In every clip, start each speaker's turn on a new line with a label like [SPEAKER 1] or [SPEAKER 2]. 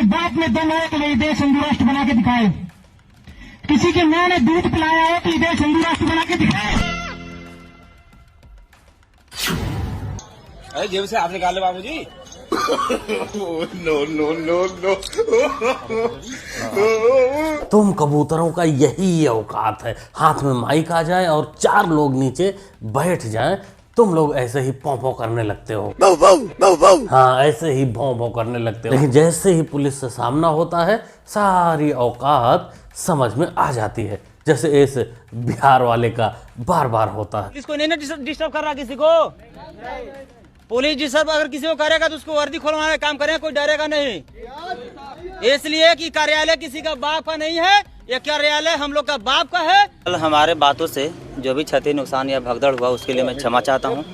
[SPEAKER 1] बाप ने दम है तो ये देश हिंदू राष्ट्र बना के दिखाए, किसी की मां ने दूध पिलाया हो तो ये देश हिंदू राष्ट्र बना के दिखाए।
[SPEAKER 2] अरे जेब से आप निकाल लो बाबूजी।
[SPEAKER 3] No no no no.
[SPEAKER 4] तुम कबूतरों का यही औकात है, हाथ में माइक आ जाए और 4 लोग नीचे बैठ जाएं, तुम लोग ऐसे ही पौ पौ करने लगते हो। हाँ, ऐसे ही भौं भौं करने लगते हो। लेकिन जैसे ही पुलिस से सामना होता है, सारी औकात समझ में आ जाती है, जैसे इस बिहार वाले का बार बार होता है।
[SPEAKER 5] इसको नहीं ना डिस्टर्ब कर रहा किसी को। पुलिस डिस्टर्ब अगर किसी को करेगा तो उसको वर्दी खोलवाने का काम करें, कोई डरेगा नहीं। इसलिए कि कार्यालय किसी का बाप का नहीं है, ये कार्यालय हम लोग का बाप का है।
[SPEAKER 6] कल हमारे बातों से जो भी क्षति नुकसान या भगदड़ हुआ उसके लिए मैं क्षमा चाहता हूँ,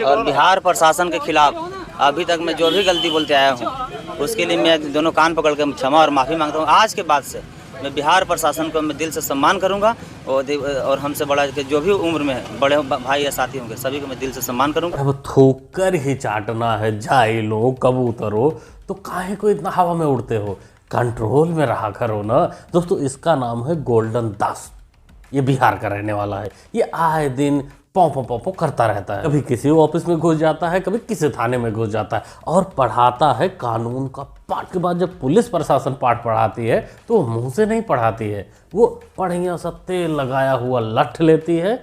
[SPEAKER 6] और बिहार प्रशासन के खिलाफ अभी तक मैं जो भी गलती बोलते आया हूँ उसके लिए मैं दोनों कान पकड़ के क्षमा और माफ़ी मांगता हूँ। आज के बाद से मैं बिहार प्रशासन को मैं दिल से सम्मान करूंगा, और हमसे बड़ा जो भी उम्र में बड़े भाई या साथी होंगे सभी को मैं दिल से सम्मान करूंगा।
[SPEAKER 4] अब थूक कर ही चाटना है, जाइलो कबूतरो, तो काहे को इतना हवा में उड़ते हो, कंट्रोल में रहा करो ना। दोस्तों, इसका नाम है गोल्डन दास, ये बिहार का रहने वाला है। ये आए दिन पौ पौ पौ पौ करता रहता है, कभी किसी ऑफिस में घुस जाता है, कभी किसी थाने में घुस जाता है, और पढ़ाता है कानून का पाठ। के बाद जब पुलिस प्रशासन पाठ पढ़ाती है तो वो मुंह से नहीं पढ़ाती है, वो बढ़िया सा तेल लगाया हुआ लठ लेती है,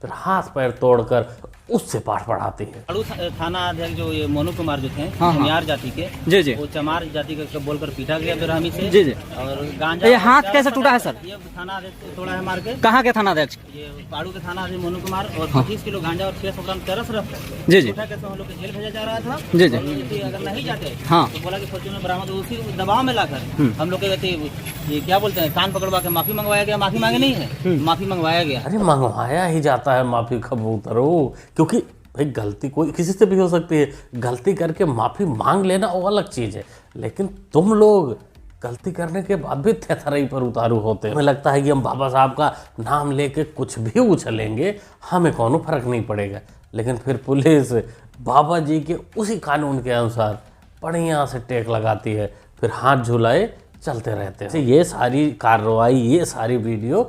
[SPEAKER 4] फिर हाथ पैर तोड़कर उससे पाठ पढ़ाती है।
[SPEAKER 6] थाना अध्यक्ष जो ये मोनू कुमार जो थे, चमार जाति के,
[SPEAKER 5] जी जी,
[SPEAKER 6] वो चमार जाति का बोलकर पीटा गया बेरहमी से।
[SPEAKER 5] जी जी।
[SPEAKER 6] और गांजा
[SPEAKER 5] ये हाथ कैसे टूटा है सर?
[SPEAKER 6] ये थाना अध्यक्ष तोड़ा है मार के।
[SPEAKER 5] कहाँ के थाना अध्यक्ष?
[SPEAKER 6] ये पाड़ू के थाना अध्यक्ष मोनू कुमार, और 25 किलो गांजा और 600 ग्राम चरस रख
[SPEAKER 5] जी जी,
[SPEAKER 6] हम लोग जेल भेजा जा रहा था।
[SPEAKER 5] जी जी।
[SPEAKER 6] अगर नहीं जाते
[SPEAKER 5] हाँ,
[SPEAKER 6] तो बोला कि फॉर्च्यूनर बरामद, उसी दबाव में लाकर हम लोग ये क्या बोलते हैं, कान पकड़वा के माफी मंगवाया गया। माफी मांगे नहीं है, माफी मंगवाया गया।
[SPEAKER 4] अरे मंगवाया ही जाता है माफी कबूतरो, क्योंकि भाई गलती कोई किसी से भी हो सकती है, गलती करके माफी मांग लेना वो अलग चीज है, लेकिन तुम लोग गलती करने के बाद भी थेथराई पर उतारू होते हैं। हमें लगता है कि हम बाबा साहब का नाम लेके कुछ भी उछलेंगे, हमें कोनो फर्क नहीं पड़ेगा, लेकिन फिर पुलिस बाबा जी के उसी कानून के अनुसार बढ़िया से टेक लगाती है, फिर हाथ झुलाए चलते रहते हैं। ये सारी कार्रवाई, ये सारी वीडियो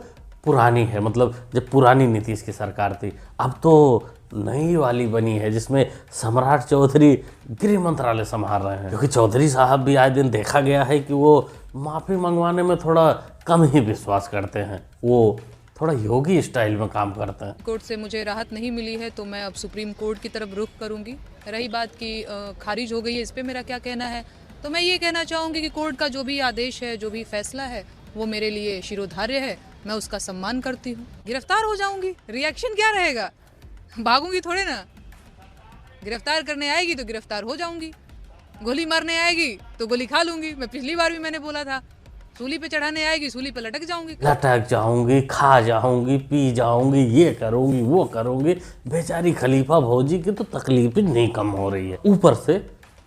[SPEAKER 4] पुरानी है, मतलब जब पुरानी नीतीश की सरकार थी। अब तो नई वाली बनी है जिसमें सम्राट चौधरी गृह मंत्रालय संभाल रहे हैं, क्योंकि चौधरी साहब भी आए दिन देखा गया है कि वो माफ़ी मंगवाने में थोड़ा कम ही विश्वास करते हैं, वो थोड़ा योगी स्टाइल में काम करते हैं।
[SPEAKER 7] कोर्ट से मुझे राहत नहीं मिली है तो मैं अब सुप्रीम कोर्ट की तरफ रुख करूंगी। रही बात की खारिज हो गई है, इस पर मेरा क्या कहना है, तो मैं ये कहना चाहूँगी कि कोर्ट का जो भी आदेश है, जो भी फैसला है, वो मेरे लिए शिरोधार्य है, मैं उसका सम्मान करती हूँ। गिरफ्तार हो जाऊंगी, रिएक्शन क्या रहेगा, भागूंगी थोड़े ना। गिरफ्तार करने आएगी तो गिरफ्तार हो जाऊंगी, गोली मारने आएगी तो गोली खा लूंगी। मैं पिछली बार भी मैंने बोला था, सूली पे चढ़ाने आएगी सूली पे लटक जाऊंगी, खा जाऊंगी, पी जाऊंगी, ये करूंगी, वो करूंगी। बेचारी खलीफा भौजी की तो तकलीफ ही नहीं कम हो रही है, ऊपर से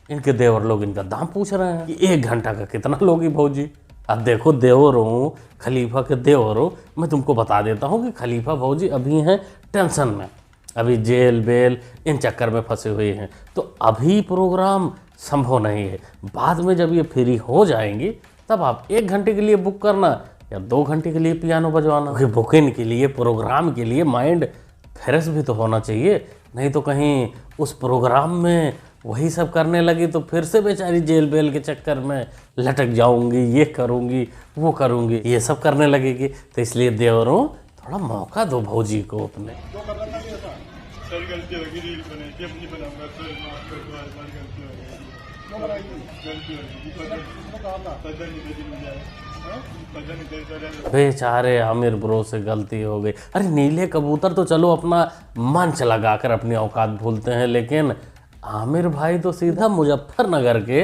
[SPEAKER 7] इनके देवर लोग इनका दाम पूछ रहे हैं कि 1 घंटा का कितना लोगी भौजी। अब देखो देवरों, खलीफा के देवरों, मैं तुमको बता देता हूँ कि खलीफा भौजी अभी हैं टेंशन में, अभी जेल बेल इन चक्कर में फंसे हुए हैं, तो अभी प्रोग्राम संभव नहीं है। बाद में जब ये फ्री हो जाएंगी तब आप 1 घंटे के लिए बुक करना या 2 घंटे के लिए पियानो बजवाना, क्योंकि बुकिंग के लिए, प्रोग्राम के लिए माइंड फ्रेश भी तो होना चाहिए, नहीं तो कहीं उस प्रोग्राम में वही सब करने लगी तो फिर से बेचारी जेल बेल के चक्कर में लटक जाऊंगी, ये करूंगी, वो करूंगी, ये सब करने लगेगी। तो इसलिए देवरों थोड़ा मौका दो भौजी को अपने। बेचारे आमिर ब्रो से गलती हो गई। अरे नीले कबूतर तो चलो अपना मंच लगाकर अपनी औकात भूलते हैं, लेकिन आमिर भाई तो सीधा मुजफ्फरनगर के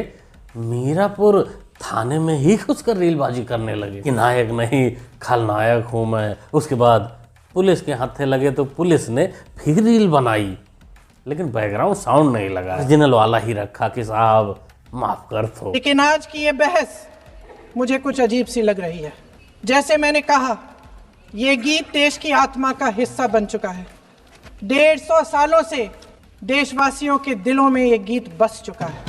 [SPEAKER 7] मीरापुर थाने में ही घुसकर रीलबाजी करने लगे कि नायक नहीं खलनायक हूँ मैं। उसके बाद पुलिस के हाथे लगे तो पुलिस ने फिर रील बनाई, लेकिन बैकग्राउंड साउंड नहीं लगा, ओरिजिनल वाला ही रखा कि साहब माफ कर दो।
[SPEAKER 8] लेकिन आज की ये बहस मुझे कुछ अजीब सी लग रही है। जैसे मैंने कहा, ये गीत देश की आत्मा का हिस्सा बन चुका है। 150 सालों से देशवासियों के दिलों में ये गीत बस चुका है।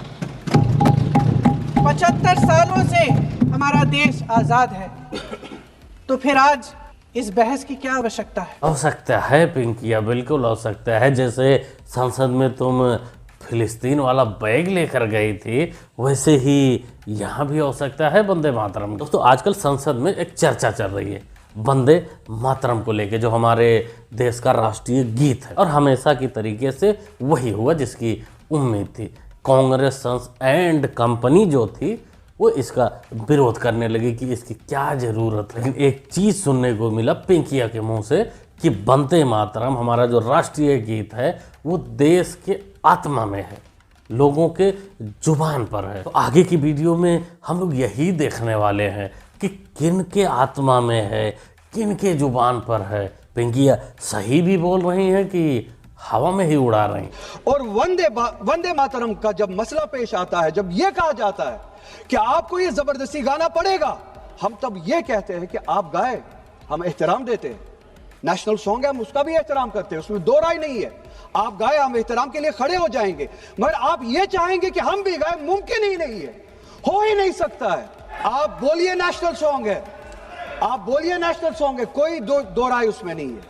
[SPEAKER 8] 75 सालों से हमारा देश आजाद है, तो फिर आज इस बहस की क्या आवश्यकता है?
[SPEAKER 4] हो सकता है पिंकिया, बिल्कुल हो सकता है। जैसे संसद में तुम फिलिस्तीन वाला बैग लेकर गई थी, वैसे ही यहाँ भी हो सकता है वंदे मातरम। दोस्तों आजकल संसद में एक चर्चा चल रही है वंदे मातरम को लेके, जो हमारे देश का राष्ट्रीय गीत है, और हमेशा की तरीके से वही हुआ जिसकी उम्मीद थी। कांग्रेस एंड कंपनी जो थी वो इसका विरोध करने लगी कि इसकी क्या ज़रूरत है। लेकिन एक चीज़ सुनने को मिला पिंकिया के मुंह से कि वंदे मातरम हमारा जो राष्ट्रीय गीत है वो देश के आत्मा में है, लोगों के जुबान पर है। तो आगे की वीडियो में हम लोग यही देखने वाले हैं कि किन के आत्मा में है, किन के जुबान पर है। पिंकिया सही भी बोल रही हैं कि हवा में ही उड़ा रही हैं।
[SPEAKER 2] और वंदे मातरम का जब मसला पेश आता है, जब ये कहा जाता है कि आपको ये जबरदस्ती गाना पड़ेगा, हम तब ये कहते हैं कि आप गाए, हम एहतराम देते हैं। नेशनल सॉन्ग है, हम उसका भी एहतराम करते हैं, उसमें दो राय नहीं है। आप गाए, हम एहतराम के लिए खड़े हो जाएंगे, मगर आप ये चाहेंगे कि हम भी गाए, मुमकिन ही नहीं है, हो ही नहीं सकता है। आप बोलिए नेशनल सॉन्ग है, आप बोलिए नेशनल सॉन्ग है, कोई दो राय उसमें नहीं है,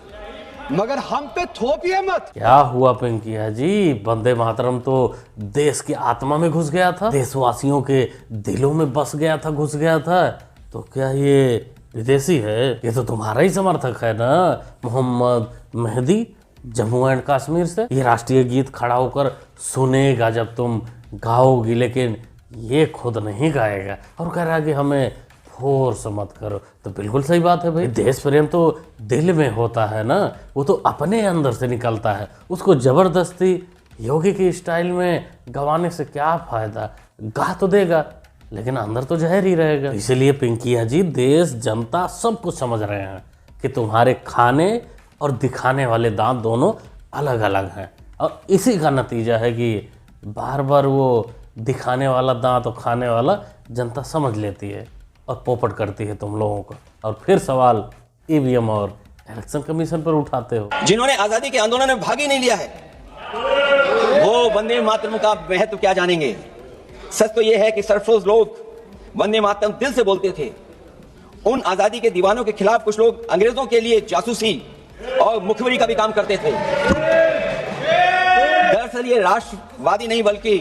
[SPEAKER 2] मगर हम पे थोपिए मत।
[SPEAKER 4] क्या हुआ पिंकिया जी, वंदे मातरम तो देश की आत्मा में घुस गया था, देशवासियों के दिलों में बस गया था, घुस गया था। तो क्या ये विदेशी है? ये तो तुम्हारा ही समर्थक है ना, मोहम्मद मेहदी जम्मू एंड कश्मीर से। ये राष्ट्रीय गीत खड़ा होकर सुनेगा जब तुम गाओगी, लेकिन ये खुद नहीं गाएगा और कह रहा कि हमें फोर्स मत करो। तो बिल्कुल सही बात है भाई, देश प्रेम तो दिल में होता है ना, वो तो अपने अंदर से निकलता है। उसको जबरदस्ती योगी की स्टाइल में गवाने से क्या फायदा? गा तो देगा लेकिन अंदर तो जहर ही रहेगा। इसलिए पिंकिया जी, देश जनता सब कुछ समझ रहे हैं कि तुम्हारे खाने और दिखाने वाले दांत दोनों अलग अलग हैं, और इसी का नतीजा है कि बार बार वो दिखाने वाला दांत और खाने वाला जनता समझ लेती है और पोपट करती है तुम लोगों को, और फिर सवाल ईवीएम और इलेक्शन कमीशन पर उठाते हो।
[SPEAKER 9] जिन्होंने आजादी के आंदोलन में भाग ही नहीं लिया है, वो वंदे मातरम का महत्व क्या जानेंगे? सच तो यह है कि सरफरोश लोग वंदे मातरम दिल से बोलते थे। उन आजादी के दीवानों के खिलाफ कुछ लोग अंग्रेजों के लिए जासूसी और मुखबिरी का भी काम करते थे। दरअसल ये राष्ट्रवादी नहीं बल्कि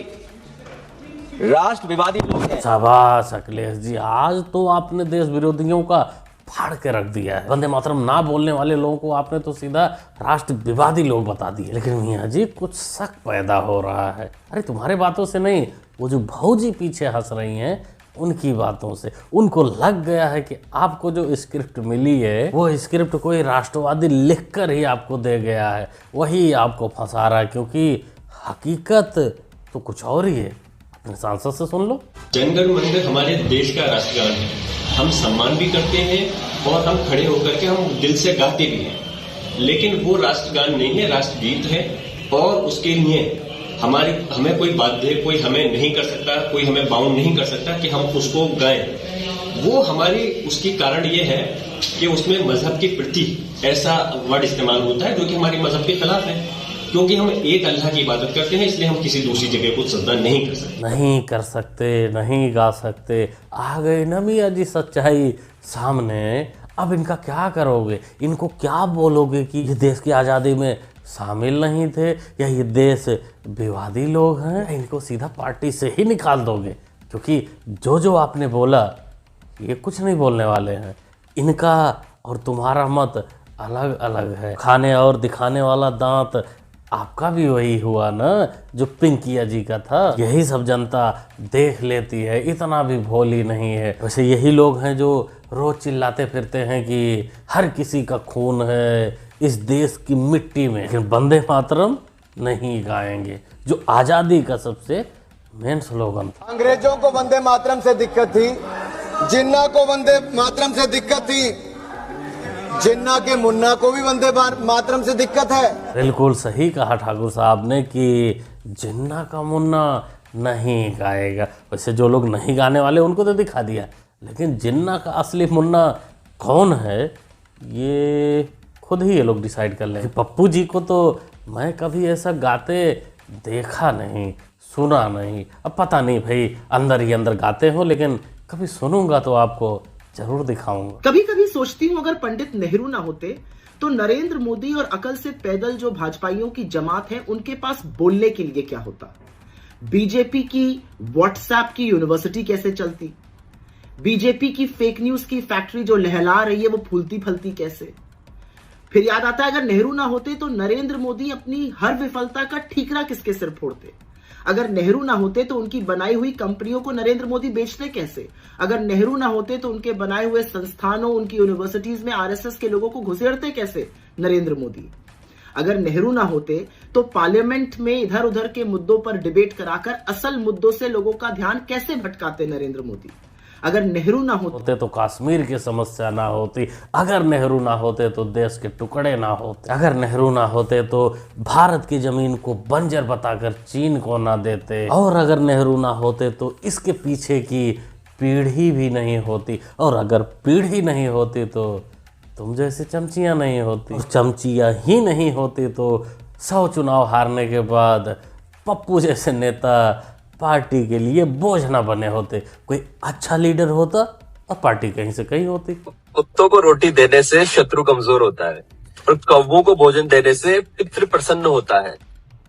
[SPEAKER 9] राष्ट्र विवादी लोग हैं।
[SPEAKER 4] शाबाश अखिलेश जी, आज तो आपने देश विरोधियों का फाड़ के रख दिया है। वंदे मातरम ना बोलने वाले लोगों को आपने तो सीधा राष्ट्र विवादी लोग बता दिए। लेकिन मियाँ जी, कुछ शक पैदा हो रहा है। अरे तुम्हारे बातों से नहीं, वो जो भौजी पीछे हंस रही हैं उनकी बातों से। उनको लग गया है कि आपको जो स्क्रिप्ट मिली है वो स्क्रिप्ट कोई राष्ट्रवादी लिखकर ही आपको दे गया है, वही आपको फंसा रहा है, क्योंकि हकीकत तो कुछ और ही है। अपने सांसद से सुन लो।
[SPEAKER 10] जनगण मन हमारे देश का राष्ट्रगान है, हम सम्मान भी करते हैं और हम खड़े होकर के हम दिल से गाते भी हैं, लेकिन वो राष्ट्रगान नहीं है, राष्ट्रगीत है। और उसके लिए हमें कोई बाध्य, कोई हमें नहीं कर सकता, कोई हमें बाउंड नहीं कर सकता कि हम उसको गाएं। वो हमारी उसकी कारण ये है कि उसमें मजहब के प्रति ऐसा वर्ड इस्तेमाल होता है जो कि हमारी मजहब के खिलाफ है, क्योंकि हम एक अल्लाह की इबादत करते हैं, इसलिए हम किसी दूसरी जगह को सजदा नहीं कर सकते।
[SPEAKER 4] नहीं गा सकते। आ गए ना मियाँ जी सच्चाई सामने। अब इनका क्या करोगे? इनको क्या बोलोगे कि ये देश की आज़ादी में शामिल नहीं थे, या ये देश विवादी लोग हैं? इनको सीधा पार्टी से ही निकाल दोगे, क्योंकि जो आपने बोला ये कुछ नहीं बोलने वाले हैं। इनका और तुम्हारा मत अलग अलग है। खाने और दिखाने वाला दांत आपका भी वही हुआ ना जो पिंकिया जी का था। यही सब जनता देख लेती है, इतना भी भोली नहीं है। वैसे यही लोग हैं जो रोज चिल्लाते फिरते हैं कि हर किसी का खून है इस देश की मिट्टी में, लेकिन वंदे मातरम नहीं गाएंगे, जो आज़ादी का सबसे मेन स्लोगन था।
[SPEAKER 2] अंग्रेजों को वंदे मातरम से दिक्कत थी, जिन्ना को वंदे मातरम से दिक्कत थी, जिन्ना के मुन्ना को भी वंदे मातरम से दिक्कत है।
[SPEAKER 4] बिल्कुल सही कहा ठाकुर साहब ने कि जिन्ना का मुन्ना नहीं गाएगा। वैसे जो लोग नहीं गाने वाले उनको तो दिखा दिया, लेकिन जिन्ना का असली मुन्ना कौन है ये खुद ही ये लोग डिसाइड कर लें। पप्पू जी को तो मैं कभी ऐसा गाते देखा नहीं, सुना नहीं। अब पता नहीं भाई अंदर ही अंदर गाते हो, लेकिन कभी सुनूंगा तो आपको जरूर दिखाऊंगा।
[SPEAKER 11] कभी कभी सोचती हूँ अगर पंडित नेहरू ना होते तो नरेंद्र मोदी और अकल से पैदल जो भाजपाइयों की जमात है उनके पास बोलने के लिए क्या होता। बीजेपी की व्हाट्सएप की यूनिवर्सिटी कैसे चलती, बीजेपी की फेक न्यूज की फैक्ट्री जो लहला रही है वो फूलती फलती कैसे। फिर याद आता है अगर नेहरू ना होते तो नरेंद्र मोदी अपनी हर विफलता का ठीकरा किसके सिर फोड़ते। अगर नेहरू ना होते तो उनकी बनाई हुई कंपनियों को नरेंद्र मोदी बेचते कैसे। अगर नेहरू ना होते तो उनके बनाए हुए संस्थानों, उनकी यूनिवर्सिटीज में आरएसएस के लोगों को घुसेड़ते कैसे नरेंद्र मोदी। अगर नेहरू ना होते तो पार्लियामेंट में इधर उधर के मुद्दों पर डिबेट कराकर असल मुद्दों से लोगों का ध्यान कैसे भटकाते नरेंद्र मोदी। अगर नेहरू ना होते
[SPEAKER 4] तो कश्मीर की समस्या ना होती, अगर नेहरू ना होते तो देश के टुकड़े ना होते, अगर नेहरू ना होते तो भारत की जमीन को बंजर बताकर चीन को ना देते, और अगर नेहरू ना होते तो इसके पीछे की पीढ़ी भी नहीं होती, और अगर पीढ़ी नहीं होती तो तुम जैसे चमचियाँ नहीं होती, चमचियाँ ही नहीं होती तो 100 चुनाव हारने के बाद पप्पू जैसे नेता पार्टी के लिए बोझ ना बने होते। कोई अच्छा लीडर होता और पार्टी कहीं से कहीं होती।
[SPEAKER 12] कुत्तों को रोटी देने से शत्रु कमजोर होता है, और कौवों को भोजन देने से पितृ प्रसन्न होता है,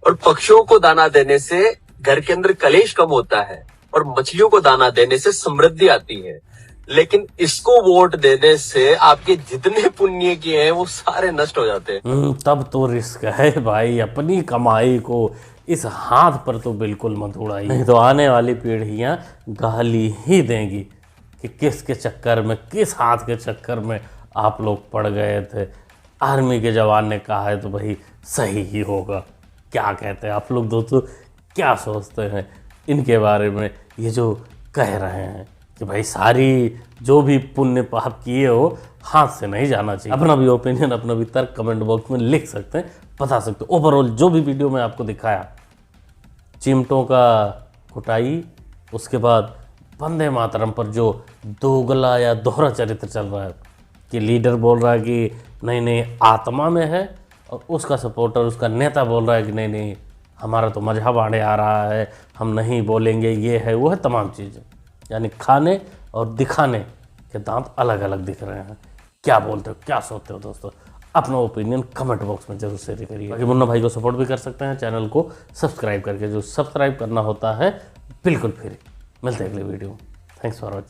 [SPEAKER 12] और पक्षियों को दाना देने से घर के अंदर कलेश कम होता है, और मछलियों को दाना देने से समृद्धि आती है। लेकिन इसको वोट देने से आपके जितने पुण्य किए हैं वो सारे नष्ट हो जाते हैं।
[SPEAKER 4] तब तो रिस्क है भाई, अपनी कमाई को इस हाथ पर तो बिल्कुल मत उड़ाइए, नहीं तो आने वाली पीढ़ियां गाली ही देंगी कि किसके चक्कर में, किस हाथ के चक्कर में आप लोग पड़ गए थे। आर्मी के जवान ने कहा है तो भाई सही ही होगा। क्या कहते हैं आप लोग दोस्तों, क्या सोचते हैं इनके बारे में? ये जो कह रहे हैं कि भाई सारी जो भी पुण्य पाप किए हो हाथ से नहीं जाना चाहिए। अपना भी ओपिनियन, अपना भी तर्क कमेंट बॉक्स में लिख सकते हैं, बता सकते हो। ओवरऑल जो भी वीडियो में आपको दिखाया, चिमटों का कुटाई, उसके बाद वंदे मातरम पर जो दोगला या दोहरा चरित्र चल रहा है कि लीडर बोल रहा है कि नहीं नहीं आत्मा में है, और उसका सपोर्टर, उसका नेता बोल रहा है कि नहीं नहीं हमारा तो मजहब आड़े आ रहा है, हम नहीं बोलेंगे, ये है वो है, तमाम चीज़ें। यानी खाने और दिखाने के दांत अलग अलग दिख रहे हैं। क्या बोलते हो, क्या सोचते हो दोस्तों? अपना ओपिनियन कमेंट बॉक्स में जरूर शेयर करिए। बाकी मुन्ना भाई को सपोर्ट भी कर सकते हैं चैनल को सब्सक्राइब करके, जो सब्सक्राइब करना होता है बिल्कुल फ्री। मिलते हैं अगले वीडियो में। Thanks for watching.